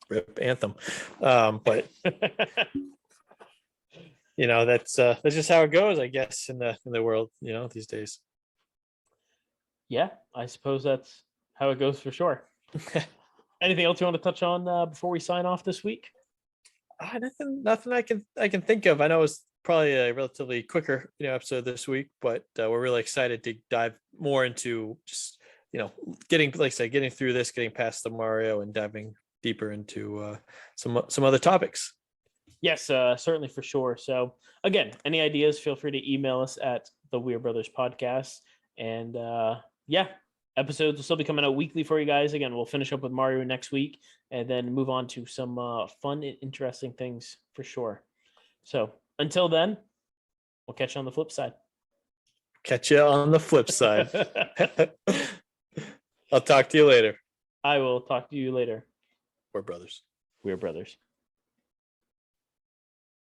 A: Rip Anthem. But that's just how it goes, I guess, in the world, these days.
B: Yeah, I suppose that's how it goes for sure. Anything else you want to touch on before we sign off this week?
A: Nothing I can think of. I know it's probably a relatively quicker episode this week, but we're really excited to dive more into just getting, like I said, getting through this, getting past the Mario, and diving deeper into some other topics.
B: Yes, certainly, for sure. So again, any ideas, feel free to email us at the Weir Brothers Podcast. And episodes will still be coming out weekly for you guys. Again, we'll finish up with Mario next week and then move on to some fun and interesting things for sure. So until then, we'll catch you on the flip side.
A: Catch you on the flip side. I'll talk to you later.
B: I will talk to you later.
A: We're brothers.
B: We're brothers.